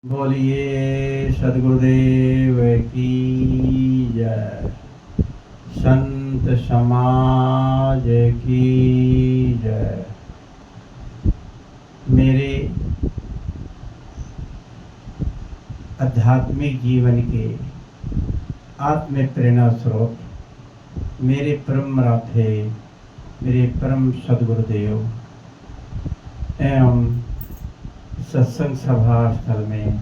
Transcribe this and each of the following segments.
बोलिए सदगुरुदेव की जय। संत समाज की जय। मेरे आध्यात्मिक जीवन के आत्म प्रेरणा स्रोत मेरे परम राधे, मेरे परम सदगुरुदेव एवं सत्संग सभा स्थल में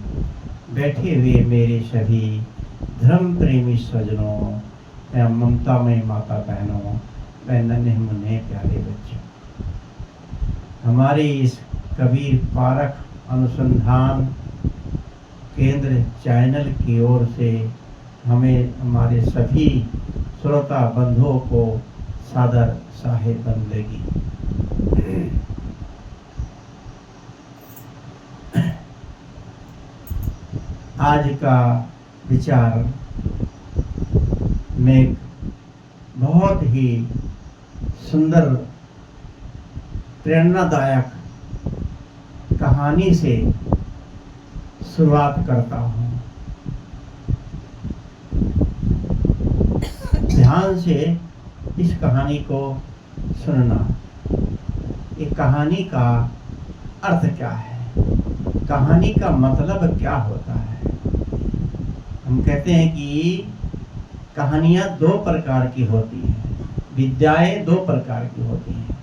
बैठे हुए मेरे सभी धर्म प्रेमी सज्जनों एवं ममतामय माता बहनों व नन्हे मुन्ने प्यारे बच्चों, हमारे इस कबीर पारख अनुसंधान केंद्र चैनल की ओर से हमें हमारे सभी श्रोता बंधुओं को सादर साहिब बंदगी। आज का विचार में बहुत ही सुंदर प्रेरणादायक कहानी से शुरुआत करता हूँ। ध्यान से इस कहानी को सुनना। ये कहानी का अर्थ क्या है, कहानी का मतलब क्या होता है। हम कहते हैं कि कहानियाँ दो प्रकार की होती हैं, विद्याएं दो प्रकार की होती हैं।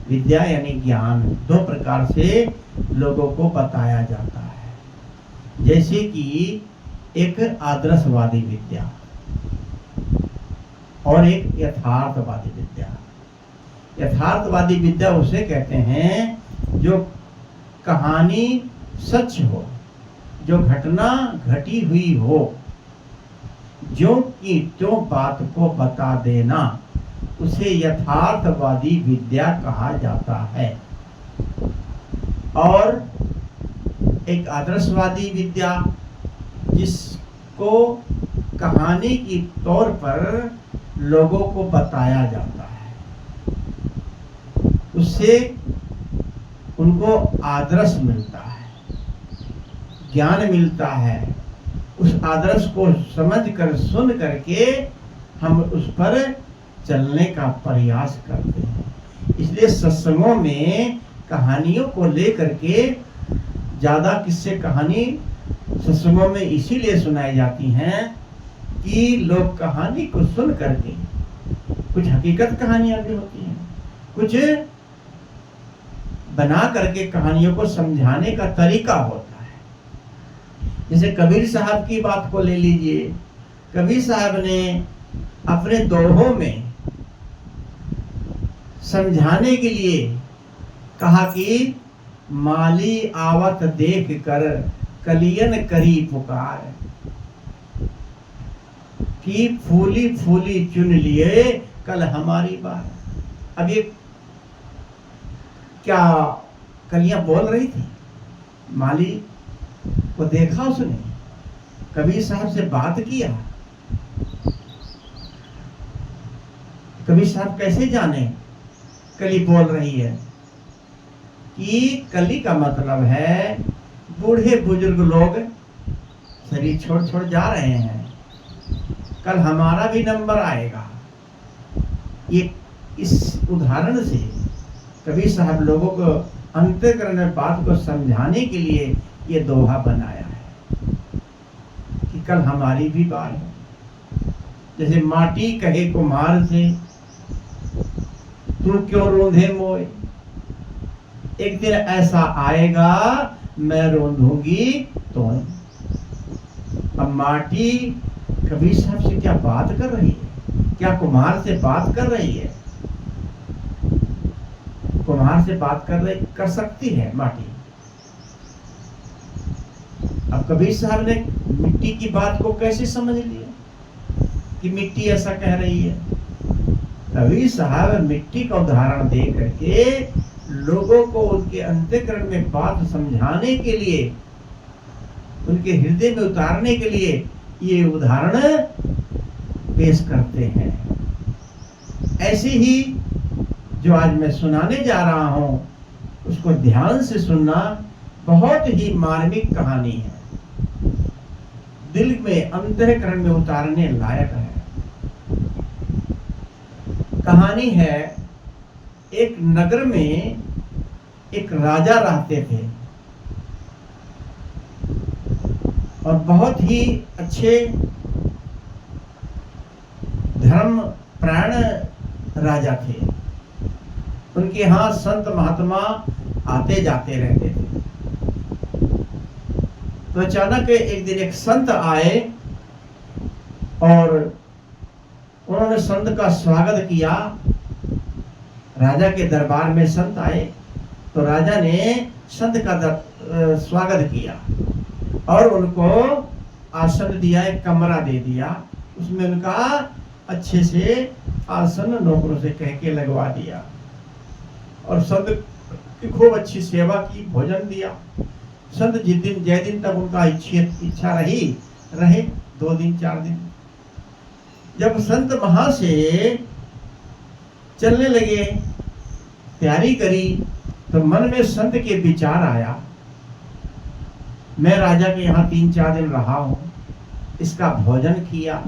विद्या यानी ज्ञान दो प्रकार से लोगों को बताया जाता है। जैसे कि एक आदर्शवादी विद्या और एक यथार्थवादी विद्या। यथार्थवादी विद्या उसे कहते हैं जो कहानी सच हो, जो घटना घटी हुई हो, जो कि त्यों बात को बता देना, उसे यथार्थवादी विद्या कहा जाता है। और एक आदर्शवादी विद्या जिसको कहानी की तौर पर लोगों को बताया जाता है, उससे उनको आदर्श मिलता है, ज्ञान मिलता है। उस आदर्श को समझकर सुन करके हम उस पर चलने का प्रयास करते हैं। इसलिए सत्संगों में कहानियों को लेकर के ज़्यादा किस्से कहानी सत्संगों में इसीलिए सुनाई जाती हैं कि लोग कहानी को सुन करके, कुछ हकीकत कहानियाँ भी होती हैं, कुछ बना करके कहानियों को समझाने का तरीका होता है। जैसे कबीर साहब की बात को ले लीजिए। कबीर साहब ने अपने दोहों में समझाने के लिए कहा कि माली आवत देख कर कलियन करी पुकार, कि फूली फूली चुन लिए कल हमारी बार। अब ये क्या कलियां बोल रही थी? माली को देखा उसने, कबीर साहब से बात किया। कबीर साहब कैसे जाने कली बोल रही है? कि कली का मतलब है बूढ़े बुजुर्ग लोग शरीर छोड़ छोड़ जा रहे हैं, कल हमारा भी नंबर आएगा। ये इस उदाहरण से कबीर साहब लोगों को अंतःकरण में बात को समझाने के लिए ये दोहा बनाया है कि कल हमारी भी बार है। जैसे माटी कहे कुम्हार से, तू क्यों रोंधे मोए, एक दिन ऐसा आएगा मैं रोंधूंगी तो। अब माटी कबीर साहब से क्या बात कर रही है? क्या कुम्हार से बात कर रही है? कुम्हार से बात कर सकती है माटी। अब कबीर साहब ने मिट्टी की बात को कैसे समझ लिया कि मिट्टी ऐसा कह रही है? कबीर साहब मिट्टी का उदाहरण दे करके लोगों को उनके अंतःकरण में बात समझाने के लिए, उनके हृदय में उतारने के लिए ये उदाहरण पेश करते हैं। ऐसे ही जो आज मैं सुनाने जा रहा हूँ उसको ध्यान से सुनना। बहुत ही मार्मिक कहानी है। दिल में, अंतःकरण में उतारने लायक है। कहानी है, एक नगर में एक राजा रहते थे और बहुत ही अच्छे धर्म प्राण राजा थे। उनके यहाँ संत महात्मा आते जाते रहते थे। तो अचानक एक दिन एक संत आए और उन्होंने संत का स्वागत किया। राजा के दरबार में संत आए तो राजा ने संत का स्वागत किया और उनको आसन दिया, एक कमरा दे दिया। उसमें उनका अच्छे से आसन नौकरों से कह के लगवा दिया और संत की खूब अच्छी सेवा की, भोजन दिया। संत जिस दिन जय दिन तक उनका इच्छा रहे 2 दिन 4 दिन। जब संत वहां से चलने लगे, तैयारी करी, तो मन में संत के विचार आया, मैं राजा के यहाँ 3-4 दिन रहा हूं, इसका भोजन किया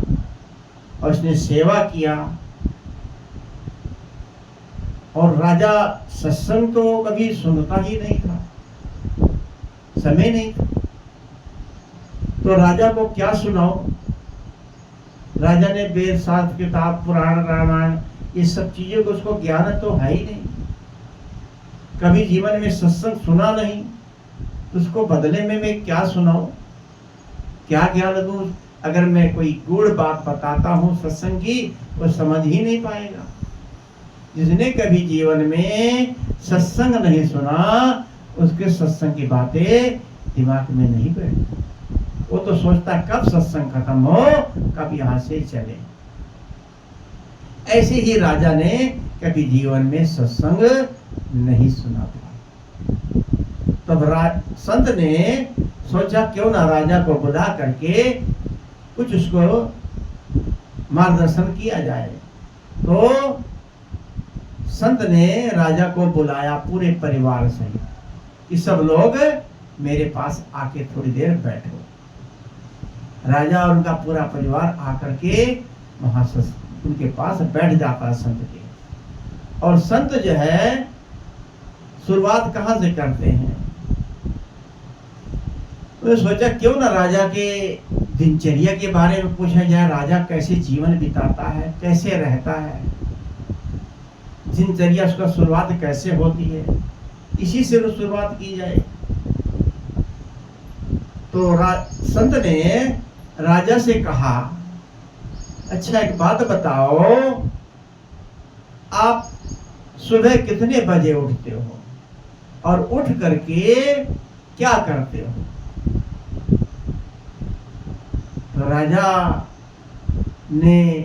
और इसने सेवा किया और राजा सत्संग तो कभी सुनता ही नहीं था, समय नहीं था, तो राजा को क्या सुनाओ। राजा ने वेद शास्त्र किताब, पुराण, रामायण, ये सब चीजों को उसको ज्ञान तो है ही नहीं, कभी जीवन में सत्संग सुना नहीं, तो उसको बदले में मैं क्या सुनाऊं, क्या ज्ञान दूं। अगर मैं कोई गुड़ बात बताता हूं सत्संग की, वो समझ ही नहीं पाएगा। जिसने कभी जीवन में सत्संग नहीं सुना, उसके सत्संग की बातें दिमाग में नहीं बैठती। वो तो सोचता कब सत्संग खत्म हो, कब यहाँ से चले। ऐसे ही राजा ने कभी जीवन में सत्संग नहीं सुना था। तब संत ने सोचा क्यों ना राजा को बुला करके कुछ उसको मार्गदर्शन किया जाए। तो संत ने राजा को बुलाया पूरे परिवार सहित कि सब लोग मेरे पास आके थोड़ी देर बैठो। राजा और उनका पूरा परिवार आकर के वहां उनके पास बैठ जाता संत के। और संत जो है शुरुआत कहाँ से करते हैं, तो सोचा क्यों ना राजा के दिनचर्या के बारे में पूछा जाए, राजा कैसे जीवन बिताता है, कैसे रहता है, दिनचर्या उसका शुरुआत कैसे होती है, इसी से शुरुआत की जाए। तो संत ने राजा से कहा, अच्छा एक बात बताओ, आप सुबह कितने बजे उठते हो और उठ करके क्या करते हो। तो राजा ने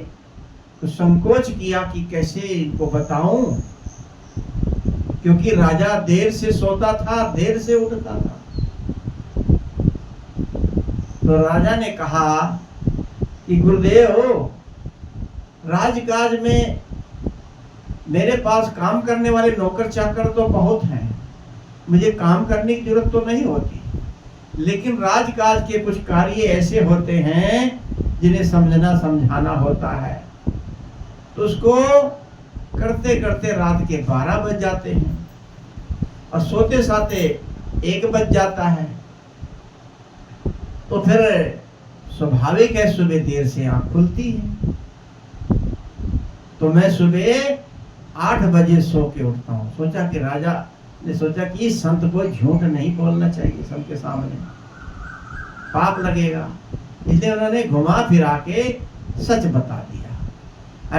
कुछ संकोच किया कि कैसे इनको बताऊं, क्योंकि राजा देर से सोता था, देर से उठता था। तो राजा ने कहा कि गुरुदेव, राजकाज में मेरे पास काम करने वाले नौकर चाकर तो बहुत हैं, मुझे काम करने की जरूरत तो नहीं होती, लेकिन राजकाज के कुछ कार्य ऐसे होते हैं जिन्हें समझना समझाना होता है। तो उसको करते करते रात के 12 बज जाते हैं और सोते सोते 1 बज जाता है। तो फिर स्वाभाविक है सुबह देर से आंख खुलती है। तो मैं सुबह 8 बजे सो के उठता हूँ। सोचा कि राजा ने सोचा कि संत को झूठ नहीं बोलना चाहिए, सबके सामने पाप लगेगा, इसलिए उन्होंने घुमा फिरा के सच बता दिया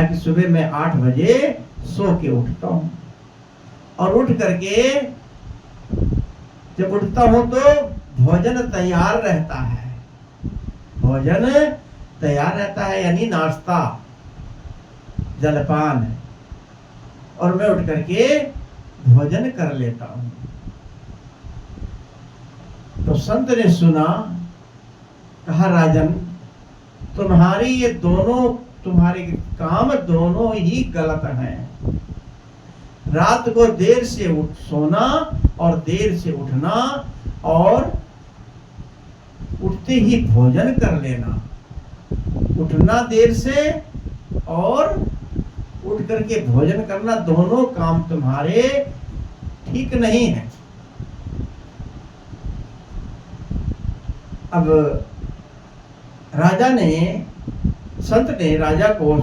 कि सुबह मैं 8 बजे सो के उठता हूँ और उठ करके जब उठता हूँ तो भोजन तैयार रहता है, भोजन तैयार रहता है यानी नाश्ता जलपान, और मैं उठ करके भोजन कर लेता हूँ। तो संत ने सुना, कहा राजन, तुम्हारी ये दोनों, तुम्हारे काम दोनों ही गलत हैं। रात को देर से सोना और देर से उठना और उठते ही भोजन कर लेना। उठना देर से और उठ करके भोजन करना, दोनों काम तुम्हारे ठीक नहीं है। अब राजा ने, संत ने राजा को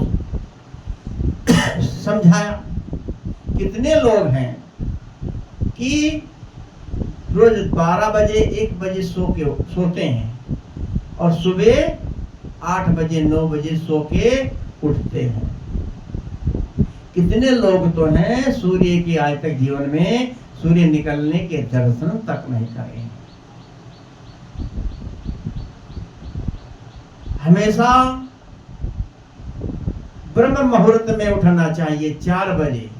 समझाया। कितने लोग हैं कि रोज 12 बजे 1 बजे सोते हैं और सुबह 8 बजे 9 बजे सो के उठते हैं। कितने लोग तो हैं सूर्य की आज तक जीवन में सूर्य निकलने के दर्शन तक नहीं करे। हमेशा ब्रह्म मुहूर्त में उठना चाहिए, 4 बजे।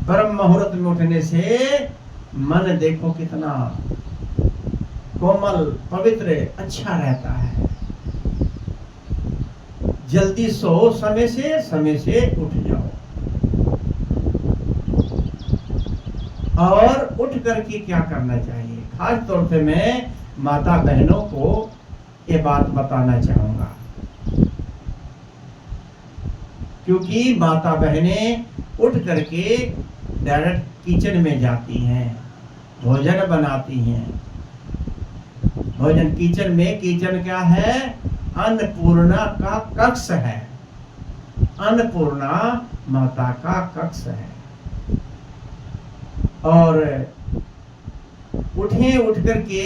ब्रह्म मुहूर्त में उठने से मन देखो कितना कोमल पवित्र अच्छा रहता है। जल्दी सो, समय से उठ जाओ। और उठ करके क्या करना चाहिए, खास तौर से मैं माता बहनों को ये बात बताना चाहूंगा, क्योंकि माता बहनें उठ करके डायरेक्ट किचन में जाती हैं, भोजन बनाती हैं। भोजन किचन में, किचन क्या है, अन्नपूर्णा का कक्ष है। अन्नपूर्णा माता का कक्ष है। और उठ करके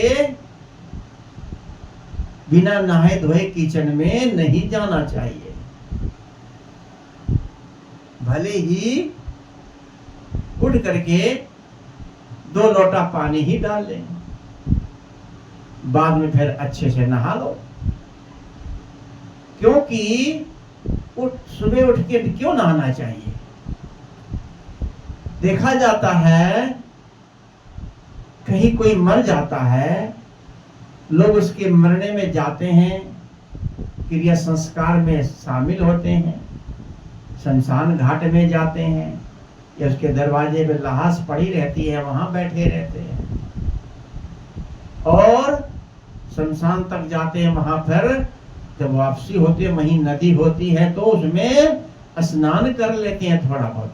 बिना नहाए धोए किचन में नहीं जाना चाहिए। भले ही उठ करके 2 लोटा पानी ही डाल लें, बाद में फिर अच्छे से नहा लो। क्योंकि सुबह उठ के क्यों नहाना चाहिए? देखा जाता है कहीं कोई मर जाता है, लोग उसके मरने में जाते हैं, क्रिया संस्कार में शामिल होते हैं, शमशान घाट में जाते हैं, या उसके दरवाजे पे लाश पड़ी रहती है, वहां बैठे रहते हैं। और शमशान तक जाते हैं, वहां फिर जब वापसी होती है, वहीं नदी होती है तो उसमें स्नान कर लेते हैं थोड़ा बहुत,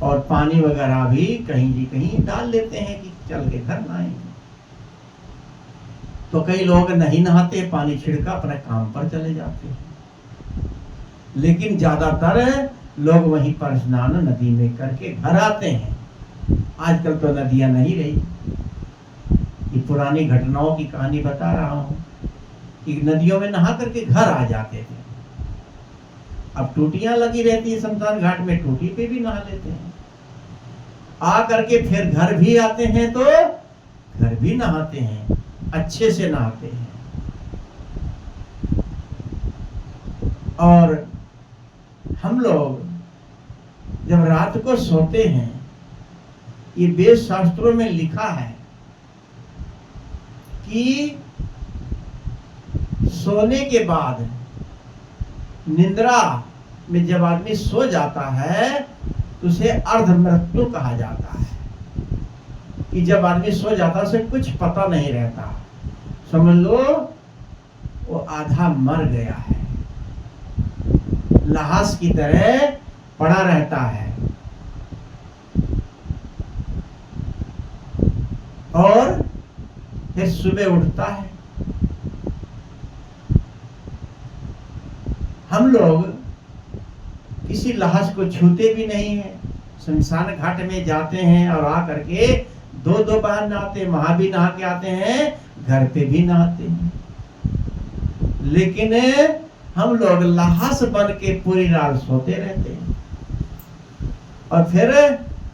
और पानी वगैरह भी कहीं डाल लेते हैं कि चल के घर नहाएंगे। तो कई लोग नहीं नहाते, पानी छिड़का अपने काम पर चले जाते हैं। लेकिन ज्यादातर लोग वहीं पर स्नान नदी में करके घर आते हैं। आजकल तो नदियां नहीं रही। ये पुरानी घटनाओं की कहानी बता रहा हूं कि नदियों में नहा करके घर आ जाते थे। अब टूटियां लगी रहती है शमशान घाट में, टूटी पे भी नहा लेते हैं। आ करके फिर घर भी आते हैं तो घर भी नहाते हैं, अच्छे से नहाते हैं। और हम लोग जब रात को सोते हैं, ये वेद शास्त्रों में लिखा है कि सोने के बाद निद्रा में जब आदमी सो जाता है तो उसे अर्ध मृत्यु कहा जाता है। कि जब आदमी सो जाता है उसे कुछ पता नहीं रहता, समझ लो वो आधा मर गया है, लाश की तरह पड़ा रहता है। और फिर सुबह उठता है। हम लोग किसी लाश को छूते भी नहीं है, शमशान घाट में जाते हैं और आ करके 2 बार नहाते हैं, वहां भी नहा के आते हैं, घर पे भी नहाते हैं। लेकिन हम लोग लाश बन के पूरी रात सोते रहते हैं और फिर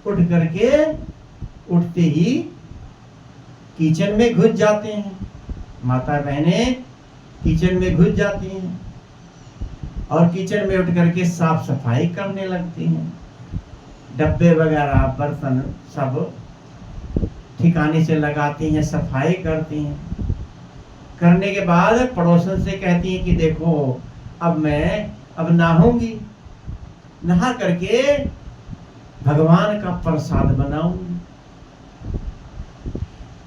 उठ करके उठते ही किचन में घुस जाते हैं। माता बहनें किचन में घुस जाती हैं और किचन में उठ करके साफ सफाई करने लगती हैं। डब्बे वगैरह बर्तन सब ठिकाने से लगाती हैं, सफाई करती हैं। करने के बाद पड़ोसन से कहती हैं कि देखो अब नहाऊंगी, नहा करके भगवान का प्रसाद बनाऊंगी।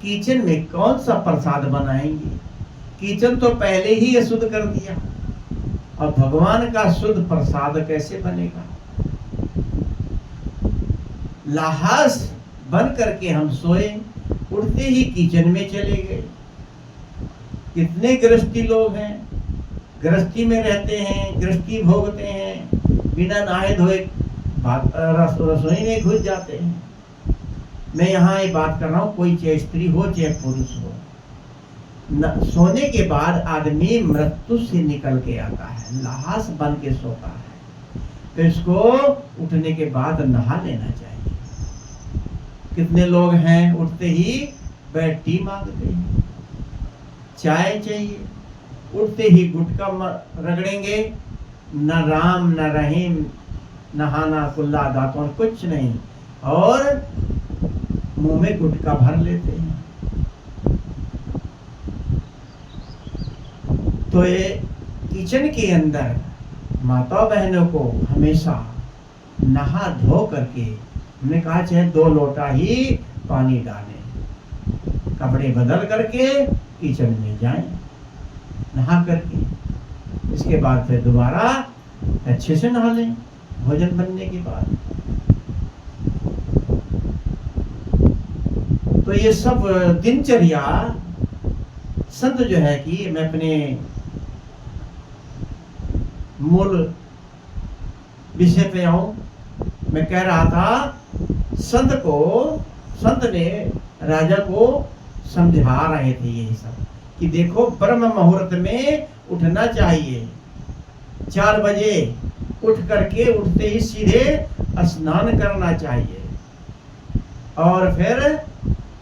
किचन में कौन सा प्रसाद बनाएंगे? किचन तो पहले ही अशुद्ध कर दिया, और भगवान का शुद्ध प्रसाद कैसे बनेगा? लाहास बन करके हम सोए, उठते ही किचन में चले गए। कितने गृहस्थी लोग हैं, गृहस्थी में रहते हैं, गृहस्थी भोगते हैं, बिना नहाए धोए रसोई में घुस जाते हैं। मैं यहाँ ये बात कर रहा हूँ, कोई चाहे स्त्री हो चाहे पुरुष हो, सोने के बाद आदमी मृत्यु से निकल के आता है, लाश बन के सोता है, तो इसको उठने के बाद नहा लेना चाहिए। कितने लोग हैं उठते ही बेड टी मांगते हैं, चाय चाहिए, उठते ही गुटखा रगड़ेंगे, न राम न रहीम, नहाना कुल्ला दातों कुछ नहीं, और मुंह में गुटखा भर लेते हैं। तो ये किचन के अंदर माता बहनों को हमेशा नहा धो करके, हमने कहा चाहे 2 लोटा ही पानी डालें, कपड़े बदल करके किचन में जाएं नहा करके, इसके बाद फिर दोबारा अच्छे से नहा लें भोजन बनने के बाद। तो ये सब दिनचर्या संत जो है कि मैं अपने मूल विषय पे आऊं, मैं कह रहा था संत ने राजा को समझा रहे थे यही सब कि देखो ब्रह्म मुहूर्त में उठना चाहिए, 4 बजे उठ करके उठते ही सीधे स्नान करना चाहिए और फिर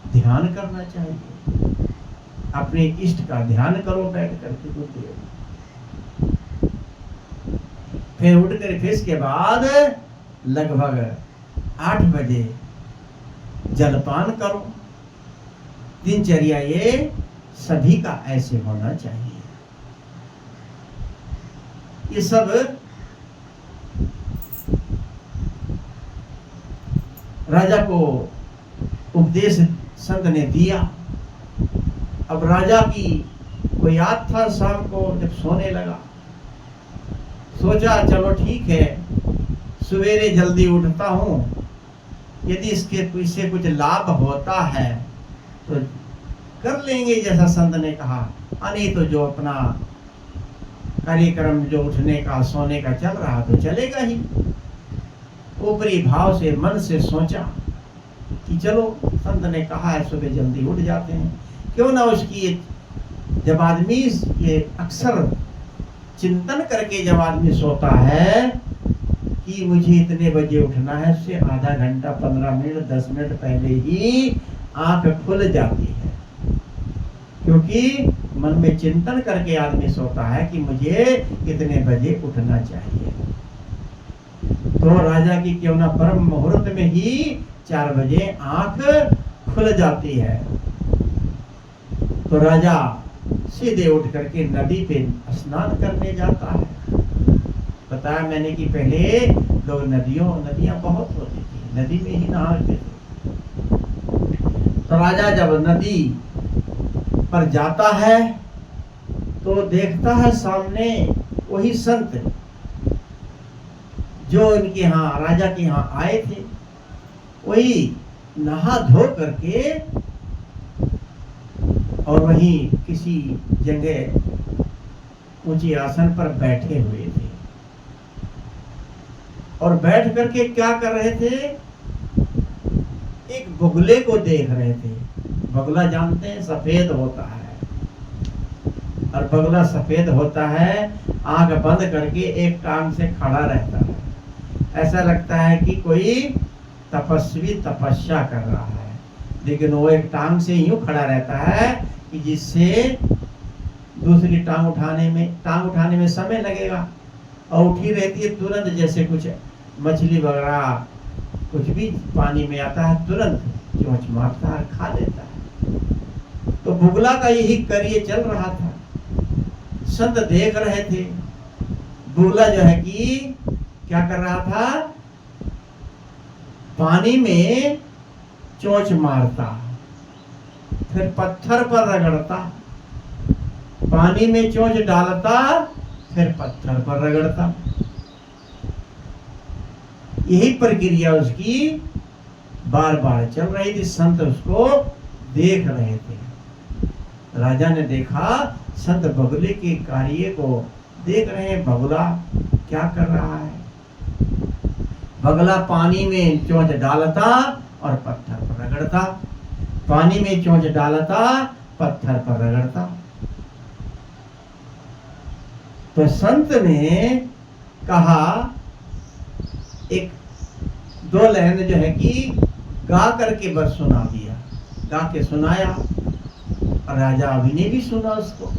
ध्यान करना चाहिए, अपने इष्ट का ध्यान करो बैठ करके कुछ देर, फिर उठ कर फिर इसके बाद लगभग 8 बजे जलपान करो। दिनचर्या ये सभी का ऐसे होना चाहिए। ये सब राजा को उपदेश संत ने दिया। अब राजा की को याद था, शाम को जब सोने लगा सोचा चलो ठीक है, सवेरे जल्दी उठता हूँ, यदि इससे कुछ लाभ होता है तो कर लेंगे जैसा संत ने कहा, नहीं तो जो अपना कार्यक्रम जो उठने का सोने का चल रहा तो चलेगा ही। ऊपरी भाव से मन से सोचा कि चलो संत ने कहा है सुबह जल्दी उठ जाते हैं, क्यों ना उसकी जब आदमी ये अक्सर चिंतन करके जब आदमी सोता है कि मुझे इतने बजे उठना है, उससे आधा घंटा 15 मिनट 10 मिनट पहले ही आंख खुल जाती है, क्योंकि मन में चिंतन करके आदमी सोता है कि मुझे कितने बजे उठना चाहिए। तो राजा की क्यों ना परम मुहूर्त में ही 4 बजे आंख खुल जाती है, तो राजा सीधे उठ करके नदी पे स्नान करने जाता है। बताया मैंने कि पहले लोग नदियां बहुत होती थी, नदी में ही नहाते थे। तो राजा जब नदी पर जाता है तो देखता है सामने वही संत जो इनके यहाँ राजा के यहाँ आए थे, वही नहा धो करके और वहीं किसी जगह ऊंची आसन पर बैठे हुए थे और बैठ करके क्या कर रहे थे, एक बगुले को देख रहे थे। बगुला जानते हैं सफेद होता है, और बगुला सफेद होता है, आंख बंद करके एक टांग से खड़ा रहता है, ऐसा लगता है कि कोई तपस्वी तपस्या कर रहा है, लेकिन वो एक टांग से यूं खड़ा रहता है कि जिससे दूसरी टांग उठाने में समय लगेगा, और उठी रहती है तुरंत, जैसे कुछ मछली वगैरह कुछ भी पानी में आता है तुरंत चोंच मारता है, खा लेता है। तो बुगला का यही कार्य चल रहा था, संत देख रहे थे। बुगला जो है कि क्या कर रहा था, पानी में चोंच मारता, फिर पत्थर पर रगड़ता, पानी में चोंच डालता, फिर पत्थर पर रगड़ता। यही प्रक्रिया उसकी बार बार चल रही थी। संत उसको देख रहे थे। राजा ने देखा संत बगुले के कार्य को देख रहे हैं, बगुला क्या कर रहा है। बगुला पानी में चोंच डालता और पत्थर पर रगड़ता, पानी में चोंच डालता, पत्थर पर रगड़ता। तो संत ने कहा, एक दो लाइन जो है कि गा करके बस सुना दिया, गा के सुनाया। राजा अभी ने भी सुना उसको।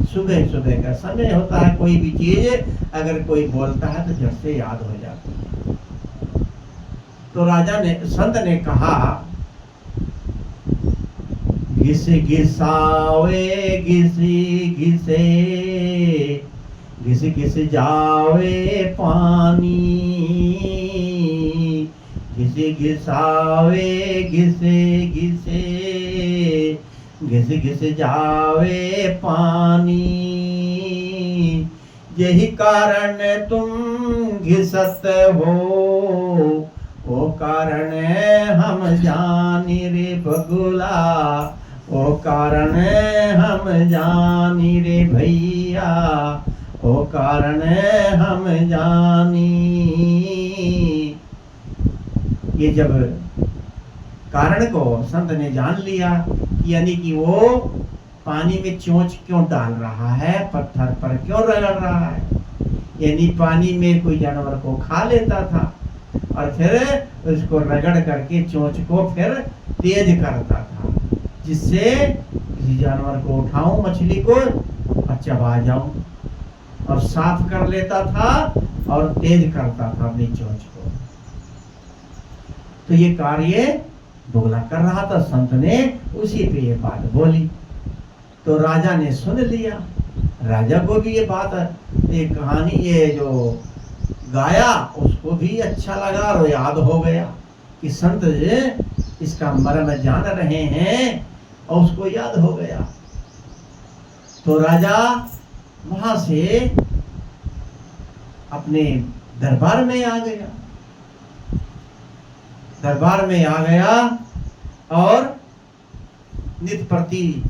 सुबह सुबह का समय होता है, कोई भी चीज अगर कोई बोलता है तो झट से याद हो जाती है। तो राजा ने, संत ने कहा, घिस घिसावे घिसी घिसे, घिस घिस जावे पानी, घिस घिसावे घिसे घिसे, घिस घिस जावे पानी। यही कारण तुम घिसत हो, ओ कारण हम जानी रे बगुला, ओ कारण हम जानी रे भैया, ओ कारण हम जानी। ये जब कारण को संत ने जान लिया, यानी कि वो पानी में चोंच क्यों डाल रहा है, पत्थर पर क्यों रगड़ रहा है, यानी पानी में कोई जानवर को खा लेता था और फिर उसको रगड़ करके चोंच को फिर तेज करता था, जिससे किसी जानवर को उठाऊं, मछली को, और चबा जाऊं, और साफ कर लेता था और तेज करता था अपनी चोंच को। तो ये कार्य बगुला कर रहा था। संत ने उसी पे ये बात बोली तो राजा ने सुन लिया। राजा को भी ये बात, ये कहानी, ये जो गाया उसको भी अच्छा लगा और याद हो गया कि संत इसका मर्म जान रहे हैं, और उसको याद हो गया। तो राजा वहां से अपने दरबार में आ गया, दरबार में आ गया और नित प्रति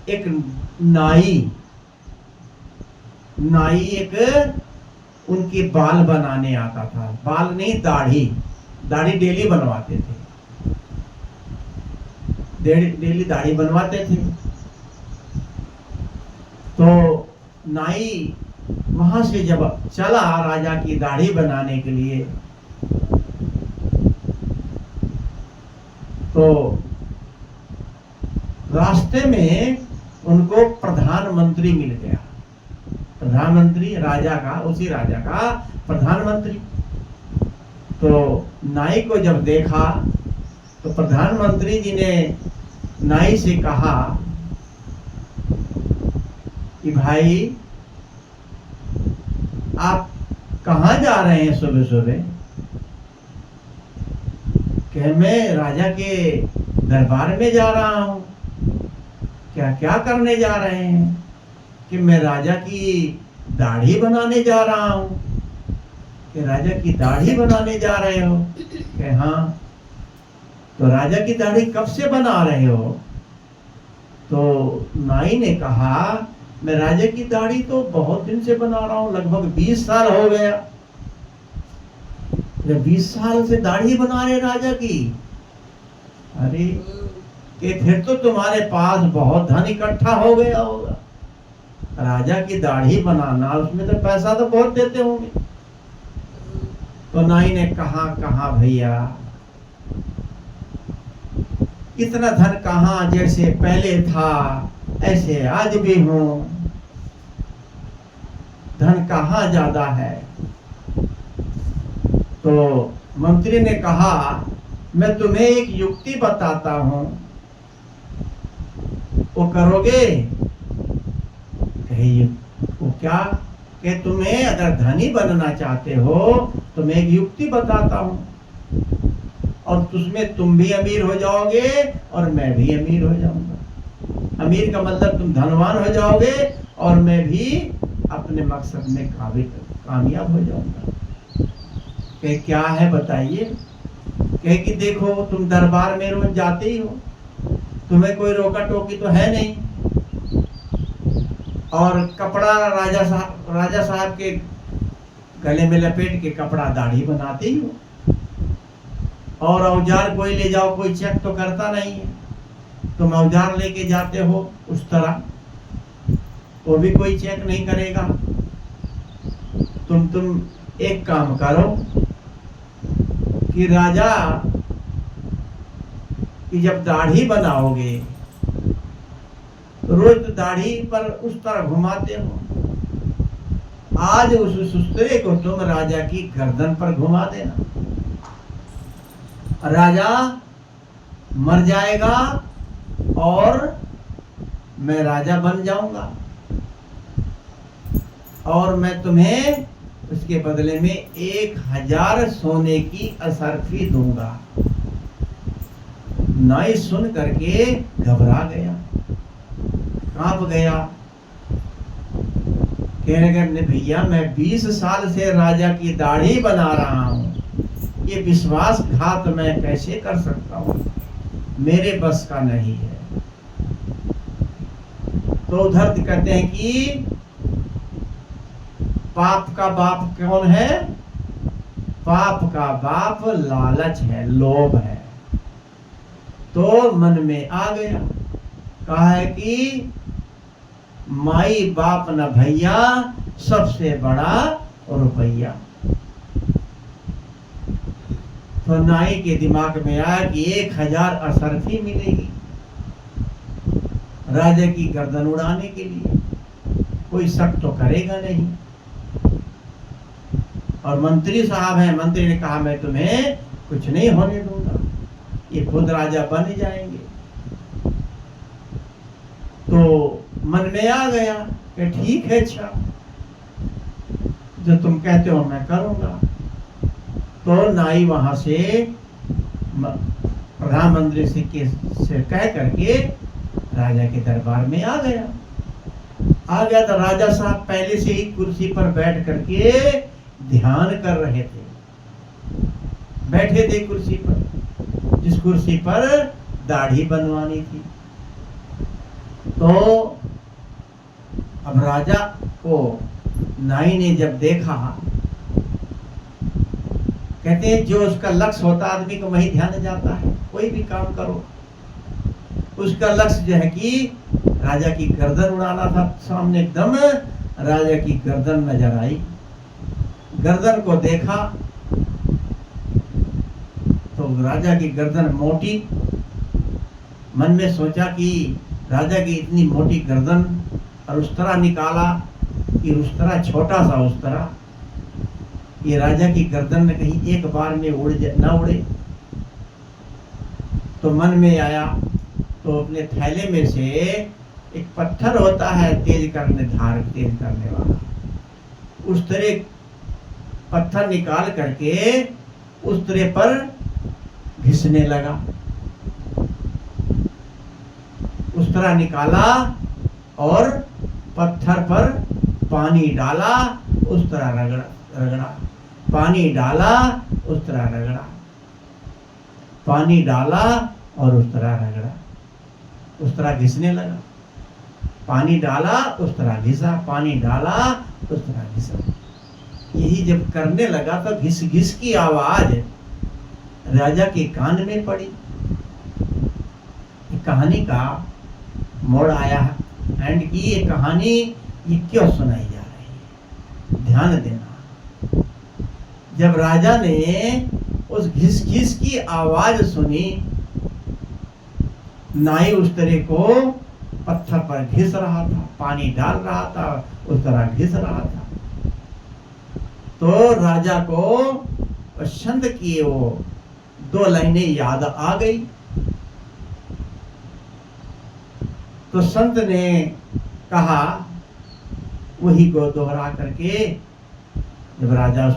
एक नाई एक उनके बाल बनाने आता था। बाल नहीं, दाढ़ी डेली बनवाते थे, डेली दाढ़ी बनवाते थे। तो नाई वहां से जब चला राजा की दाढ़ी बनाने के लिए, तो रास्ते में उनको प्रधानमंत्री मिल गया। प्रधानमंत्री राजा का, उसी राजा का प्रधानमंत्री। तो नाई को जब देखा तो प्रधानमंत्री जी ने नाई से कहा कि भाई आप कहाँ जा रहे हैं सुबह सुबह? कि मैं राजा के दरबार में जा रहा हूँ। क्या क्या करने जा रहे हैं? कि मैं राजा की दाढ़ी बनाने जा रहा हूँ। कि राजा की दाढ़ी बनाने जा रहे हो? कि हाँ। तो राजा की दाढ़ी कब से बना रहे हो? तो नाई ने कहा, मैं राजा की दाढ़ी तो बहुत दिन से बना रहा हूँ, लगभग 20 साल हो गया। 20 साल से दाढ़ी बना रहे राजा की? अरे कि फिर तो तुम्हारे पास बहुत धन इकट्ठा हो गया होगा। राजा की दाढ़ी बनाना, उसमें तो पैसा तो बहुत देते होंगे। तो नाई ने कहा भैया, इतना धन कहाँ, जैसे पहले था ऐसे आज भी हूं, धन कहाँ ज्यादा है। तो मंत्री ने कहा, मैं तुम्हें एक युक्ति बताता हूं, वो करोगे? कहिए वो क्या? कि तुम्हें अगर धनी बनना चाहते हो तो मैं एक युक्ति बताता हूं। और उसमें तुम भी अमीर हो जाओगे और मैं भी अमीर हो जाऊंगा। अमीर का मतलब तुम धनवान हो जाओगे और मैं भी अपने मकसद में कामयाब हो जाऊंगा। कहे क्या है बताइए? कहे कि देखो तुम दरबार में रोज जाते ही हो, तुम्हें कोई रोका टोकी तो है नहीं, और कपड़ा राजा साहब के गले में लपेट के कपड़ा दाढ़ी बनाते ही हो, और औजार कोई ले जाओ कोई चेक तो करता नहीं है, तुम औजार लेके जाते हो उस तरह, वो भी कोई चेक नहीं करेगा। तुम एक काम करो कि राजा की जब दाढ़ी बनाओगे रोज तो दाढ़ी पर उस तरह घुमाते हो, आज उस सुस्तरे को तुम राजा की गर्दन पर घुमा देना। राजा मर जाएगा और मैं राजा बन जाऊंगा, और मैं तुम्हें उसके बदले में 1000 सोने की असरफी दूंगा। नाई सुन करके घबरा गया, कांप गया, कहने लगे भैया मैं 20 साल से राजा की दाढ़ी बना रहा हूं, ये विश्वासघात मैं कैसे कर सकता हूं, मेरे बस का नहीं है। तो उधर कहते हैं कि पाप का बाप कौन है? पाप का बाप लालच है, लोभ है। तो मन में आ गया, कहा है कि माई बाप न भैया, सबसे बड़ा रुपया। तो नाई के दिमाग में आया कि 1000 असरफी मिलेगी राजा की गर्दन उड़ाने के लिए, कोई शक तो करेगा नहीं। और मंत्री साहब हैं, मंत्री ने कहा मैं तुम्हें कुछ नहीं होने दूंगा, ये खुद राजा बन जाएंगे। तो मन में आ गया कि ठीक है, अच्छा जो तुम कहते हो मैं करूंगा। तो नाई वहां से प्रधानमंत्री से कह करके राजा के दरबार में आ गया। तो राजा साहब पहले से ही कुर्सी पर बैठ करके ध्यान कर रहे थे, बैठे थे कुर्सी पर, जिस कुर्सी पर दाढ़ी बनवानी थी। तो अब राजा को नाई ने जब देखा, कहते हैं जो उसका लक्ष्य होता आदमी को वही ध्यान जाता है। कोई भी काम करो, उसका लक्ष्य जो है कि राजा की गर्दन उड़ाना था। सामने एकदम राजा की गर्दन नजर आई, गर्दन को देखा तो राजा की गर्दन मोटी। मन में सोचा कि राजा की इतनी मोटी गर्दन, और उस्तरा निकाला कि उस्तरा छोटा सा उस्तरा, ये राजा की गर्दन में कहीं एक बार में ना उड़े। तो मन में आया, तो अपने थैले में से एक पत्थर होता है तेज करने वाला, उस तरह पत्थर निकाल करके उस तरह पर घिसने लगा। उस तरह निकाला और पत्थर पर पानी डाला, उस तरह रगड़ा, पानी डाला, उस तरह रगड़ा, पानी डाला और उस तरह रगड़ा, उस तरह घिसने लगा। पानी डाला उस तरह घिसा, पानी डाला उस तरह घिसा। यही जब करने लगा तो घिस घिस की आवाज राजा के कान में पड़ी। कहानी का मोड़ आया एंड की ये कहानी ये क्यों सुनाई जा रही है, ध्यान देना। जब राजा ने उस घिस घिस की आवाज सुनी, नाई उस तरह को पत्थर पर घिस रहा था, पानी डाल रहा था, उस तरह घिस रहा था। तो राजा को छंद की वो 2 लाइनें याद आ गई। तो संत ने कहा, वही को दोहरा करके, जब राजा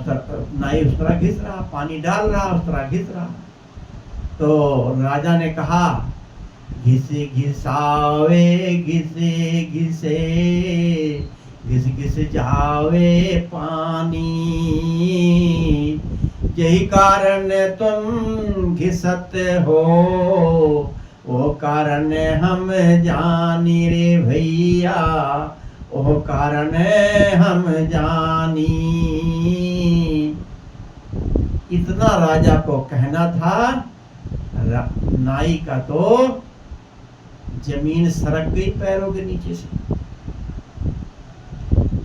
नाई उस तरह घिस रहा, पानी डाल रहा, उस तरह घिस रहा, तो राजा ने कहा, घिसे घिसावे घिसे घिसे घिस घिस जावे पानी, यही कारण तुम घिसत हो, वो कारण हम जानी रे भैया, वो कारण हम जानी। इतना राजा को कहना था। नाई का तो जमीन सरक गई पैरों के नीचे से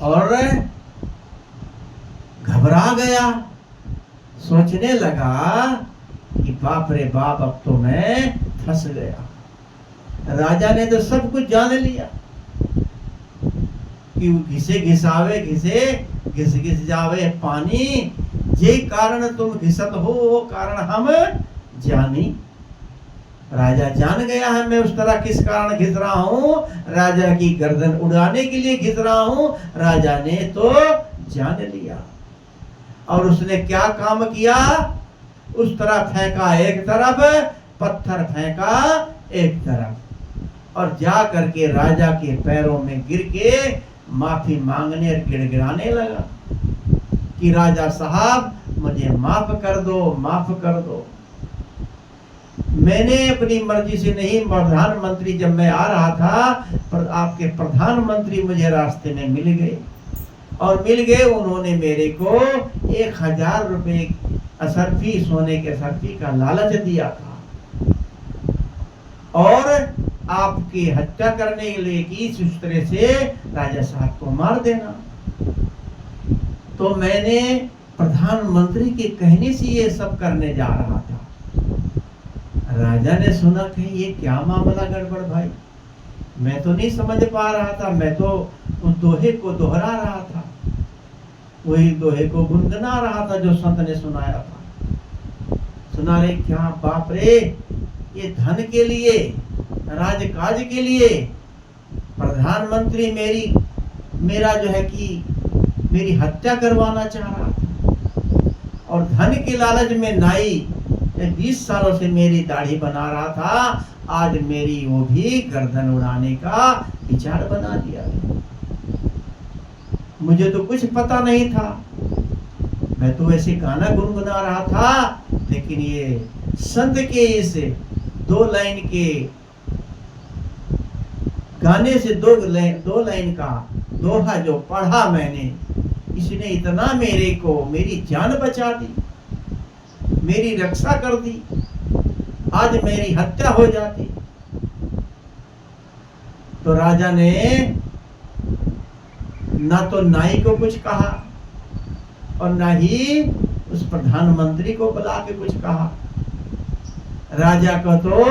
और घबरा गया। सोचने लगा कि बाप रे बाप, अब तो मैं फंस गया। राजा ने तो सब कुछ जान लिया कि घिसे घिसावे घिसे घिस घिस जावे पानी, जे कारण तुम घिसत हो वो कारण हम जानी। राजा जान गया है मैं उस तरह किस कारण घिस रहा हूं, राजा की गर्दन उड़ाने के लिए घिस रहा हूं। राजा ने तो जान लिया और उसने क्या काम किया, उस तरह फेंका एक तरफ, पत्थर फेंका एक तरफ, और जा करके राजा के पैरों में गिर के माफी मांगने और गिड़गिड़ाने लगा कि राजा साहब मुझे माफ कर दो, माफ कर दो। मैंने अपनी मर्जी से नहीं, प्रधानमंत्री जब मैं आ रहा था, पर आपके प्रधानमंत्री मुझे रास्ते में मिल गए और मिल गए, उन्होंने मेरे को 1000 रुपए असरफी, सोने के असरफी का लालच दिया था और आपकी हत्या करने के लिए कि इस तरह से राजा साहब को मार देना। तो मैंने प्रधानमंत्री के कहने से ये सब करने जा रहा था। राजा ने सुना कि ये क्या मामला गड़बड़ भाई, मैं तो नहीं समझ पा रहा था, मैं तो उस दोहे को दोहरा रहा था, वही दोहे को गुनगुना रहा था जो संत ने सुनाया था। सुना रे क्या, बाप रे, ये धन के लिए, राजकाज के लिए प्रधानमंत्री मेरा जो है कि मेरी हत्या करवाना चाह रहा था और धन के लालच में नाई 20 सालों से मेरी दाढ़ी बना रहा था, आज मेरी वो भी गर्दन उड़ाने का विचार बना दिया। मुझे तो कुछ पता नहीं था, मैं तो ऐसे गाना गुनगुना रहा था, लेकिन ये संत के इस 2 लाइन के गाने से 2 लाइन का दोहा जो पढ़ा मैंने, इसने इतना मेरे को मेरी जान बचा दी, मेरी रक्षा कर दी, आज मेरी हत्या हो जाती। तो राजा ने ना तो नाई को कुछ कहा और ना ही उस प्रधानमंत्री को बुला के कुछ कहा। राजा को तो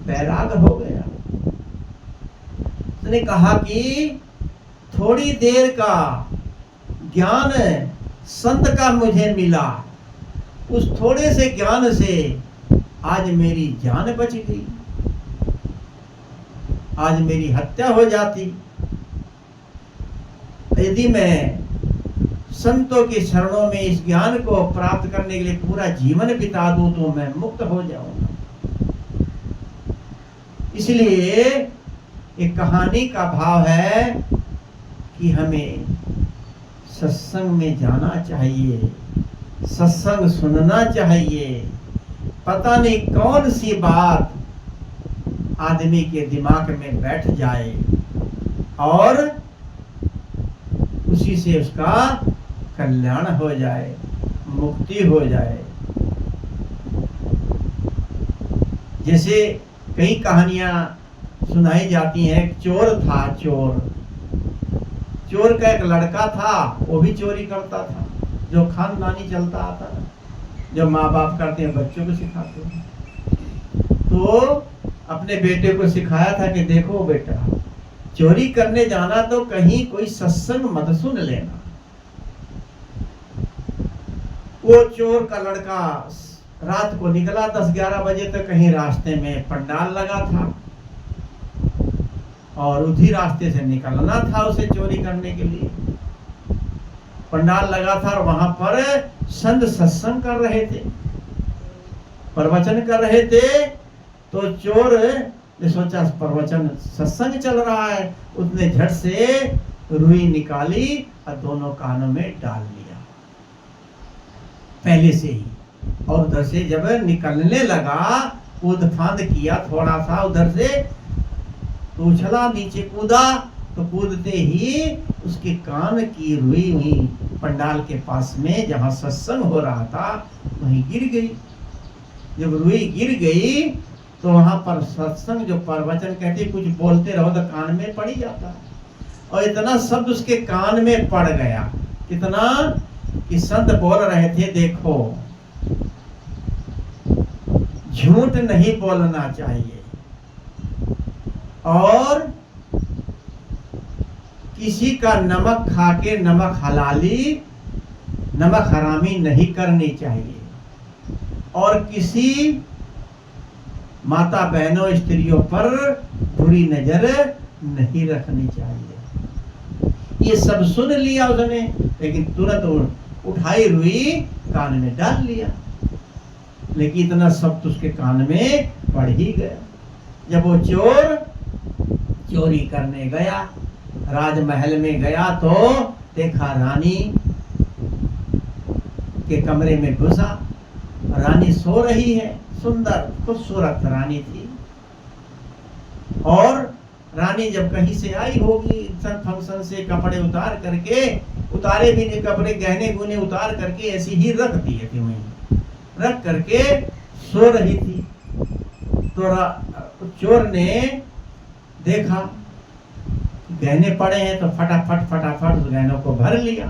बैराग हो गया। उसने कहा कि थोड़ी देर का ज्ञान संत का मुझे मिला, उस थोड़े से ज्ञान से आज मेरी जान बच गई, आज मेरी हत्या हो जाती। यदि मैं संतों के शरणों में इस ज्ञान को प्राप्त करने के लिए पूरा जीवन बिता दूं तो मैं मुक्त हो जाऊंगा। इसलिए एक कहानी का भाव है कि हमें सत्संग में जाना चाहिए, सत्संग सुनना चाहिए। पता नहीं कौन सी बात आदमी के दिमाग में बैठ जाए और उसी से उसका कल्याण हो जाए, मुक्ति हो जाए। जैसे कई कहानियां सुनाई जाती हैं। एक चोर था, चोर का एक लड़का था, वो भी चोरी करता था, जो खानदानी चलता आता है, जो माँ बाप करते हैं बच्चों को सिखाते हैं। तो अपने बेटे को सिखाया था कि देखो बेटा, चोरी करने जाना तो कहीं कोई सत्संग मत सुन लेना। वो चोर का लड़का रात को निकला 10-11 बजे तक, कहीं रास्ते में पंडाल लगा था और उसी रास्ते से निकलना था उसे चोरी करने के लिए। पंडाल लगा था और वहां पर संत सत्संग कर रहे थे। प्रवचन कर रहे थे तो चोर ने सोचा प्रवचन सत्संग चल रहा है, उसने झट से रुई निकाली और दोनों कानों में डाल लिया पहले से ही। और उधर से जब निकलने लगा, कूद फांद किया थोड़ा सा, उधर से तो उछला, नीचे कूदा, तो कूदते ही उसके कान की रुई वहीं पंडाल के पास में जहां सत्संग हो रहा था वहीं गिर गई। जब रुई गिर गई तो वहां पर सत्संग जो प्रवचन कहते कुछ बोलते रहो तो कान में पड़ ही जाता है, और इतना शब्द उसके कान में पड़ गया, कितना कि संत बोल रहे थे देखो झूठ नहीं बोलना चाहिए और किसी का नमक खा के नमक हलाली नमक हरामी नहीं करनी चाहिए, और किसी माता बहनों स्त्रियों पर बुरी नजर नहीं रखनी चाहिए। ये सब सुन लिया उसने, लेकिन तुरंत उठाई रुई कान में डाल लिया, लेकिन इतना सब तो उसके कान में पड़ ही गया। जब वो चोर चोरी करने गया, राजमहल में गया तो देखा रानी के कमरे में घुसा, रानी सो रही है, सुंदर खूबसूरत रानी थी। और रानी जब कहीं से आई होगी फंक्शन से, कपड़े उतार करके, उतारे भी नहीं कपड़े, गहने गुने उतार करके ऐसी ही रख दिए थे, वहीं रख करके सो रही थी। तो चोर ने देखा गहने पड़े हैं तो फटाफट फटाफट उस गहनों को भर लिया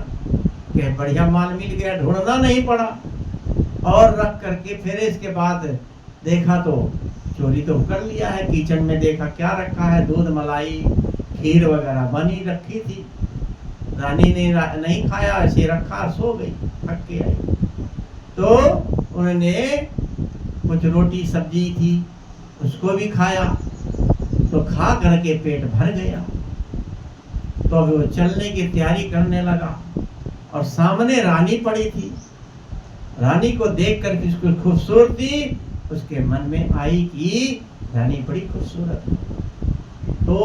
कि बढ़िया माल मिल गया, ढूंढना नहीं पड़ा। और रख करके फिर इसके बाद देखा तो चोरी तो कर लिया है। किचन में देखा क्या रखा है, दूध मलाई खीर वगैरह बनी रखी थी। रानी ने नहीं खाया, ऐसे रखा, सो गई, थक के आई। तो उन्होंने कुछ रोटी सब्जी थी उसको भी खाया, तो खा करके पेट भर गया। तो अब वो चलने की तैयारी करने लगा और सामने रानी पड़ी थी। रानी को देख कर उसकी खूबसूरती उसके मन में आई कि रानी बड़ी खूबसूरत है। तो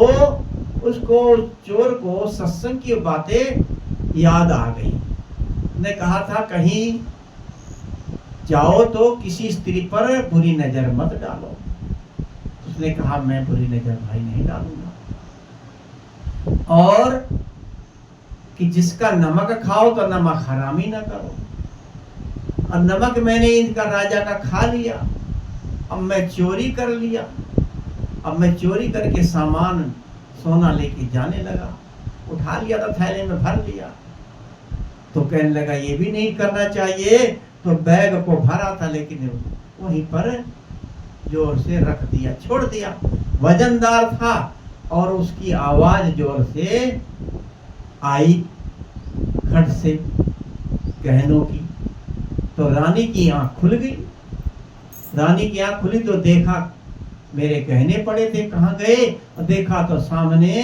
उसको चोर को सत्संग की बातें याद आ गई। ने कहा था कहीं जाओ तो किसी स्त्री पर बुरी नजर मत डालो। उसने कहा मैं बुरी नजर भाई नहीं डालूंगा, और कि जिसका नमक खाओ तो नमक हरामी ना करो। और नमक मैंने इनका राजा का खा लिया, अब मैं चोरी कर लिया, अब मैं चोरी करके सामान सोना लेके जाने लगा, उठा लिया था थैले में भर लिया। तो कहने लगा ये भी नहीं करना चाहिए, तो बैग को भरा था लेकिन वहीं पर जोर से रख दिया, छोड़ दिया। वजनदार था और उसकी आवाज जोर से आई खट से गहनों की। तो रानी की आंख खुल गई। रानी की आंख खुली तो देखा मेरे गहने पड़े थे, कहाँ गए? और देखा तो सामने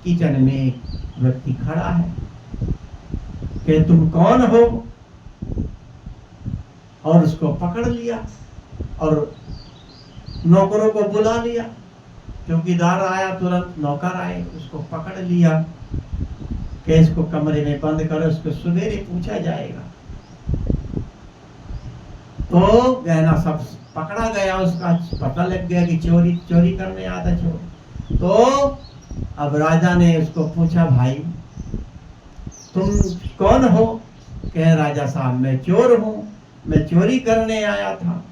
किचन में एक व्यक्ति खड़ा है। कि तुम कौन हो? और उसको पकड़ लिया और नौकरों को बुला लिया। चौकीदार आया, तुरंत नौकर आए, उसको पकड़ लिया कि इसको कमरे में बंद करो, उसको सवेरे पूछा जाएगा। तो गहना सब पकड़ा गया, उसका पता लग गया कि चोरी करने आता चोर। तो अब राजा ने उसको पूछा भाई तुम कौन हो? कह राजा साहब मैं चोर हूँ, मैं चोरी करने आया था।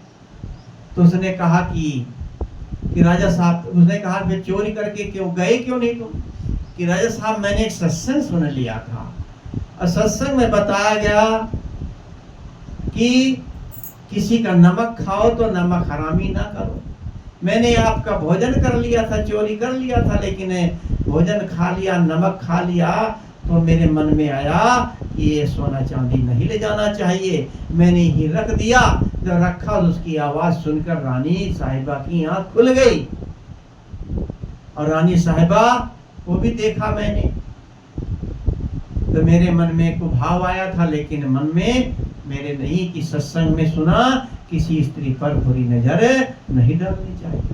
तो उसने कहा कि राजा साहब, उसने कहा फिर चोरी करके क्यों गए, क्यों नहीं तुम? कि राजा साहब मैंने एक सत्संग सुन लिया था और सत्संग में बताया गया कि किसी का नमक खाओ तो नमक हरामी ना करो। मैंने आपका भोजन कर लिया था, चोरी कर लिया था, लेकिन भोजन खा लिया, नमक खा लिया, तो मेरे मन में आया कि ये सोना चांदी नहीं ले जाना चाहिए, मैंने ही रख दिया। जब रखा उसकी आवाज सुनकर रानी साहिबा की आंख खुल गई। और रानी साहिबा को भी देखा मैंने, तो मेरे मन में एक भाव आया था, लेकिन मन में मेरे नहीं कि सत्संग में सुना किसी स्त्री पर बुरी नजर नहीं डालनी चाहिए।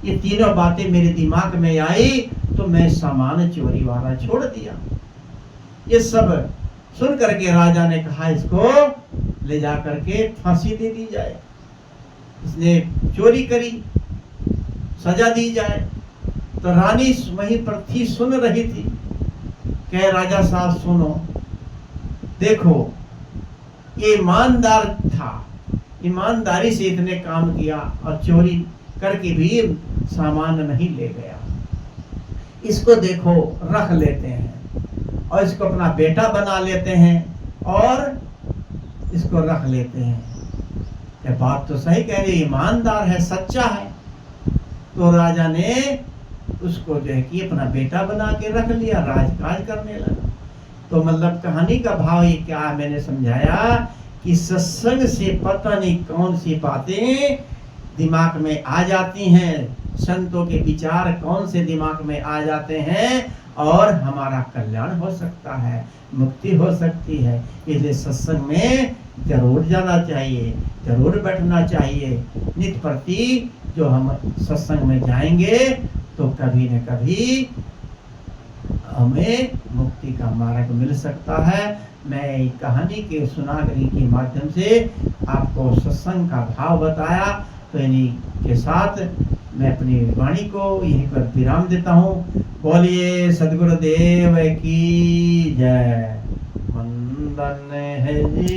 ये तीनों बातें मेरे दिमाग में आई तो मैं सामान चोरी वाला छोड़ दिया। ये सब सुन करके राजा ने कहा इसको ले जा करके फांसी दे दी जाए, इसने चोरी करी, सजा दी जाए। तो रानी वहीं पर थी, सुन रही थी। कह राजा साहब सुनो, देखो ये ईमानदार था, ईमानदारी से इतने काम किया और चोरी करके भी सामान नहीं ले गया। इसको देखो रख लेते हैं और इसको अपना बेटा बना लेते हैं और इसको रख लेते हैं। क्या बात तो सही कह रही, ईमानदार है, सच्चा है। तो राजा ने उसको जो है कि अपना बेटा बना के रख लिया, राजकाज करने लगा। तो मतलब कहानी का भाव ये क्या है, मैंने समझाया कि सत्संग से पता नहीं कौन सी बातें दिमाग में आ जाती हैं, संतों के विचार कौन से दिमाग में आ जाते हैं और हमारा कल्याण हो सकता है, मुक्ति हो सकती है। इसलिए सत्संग में जरूर जाना चाहिए, जरूर बैठना चाहिए। नित्य प्रति जो हम सत्संग में जाएंगे तो कभी न कभी हमें मुक्ति का मार्ग मिल सकता है। मैं कहानी के सुनागरी के माध्यम से आपको सत्संग का भाव बताया। तो इन्हीं के साथ मैं अपनी वाणी को यहीं पर विराम देता हूँ। बोलिए सद्गुरुदेव की जय। वंदन है जी।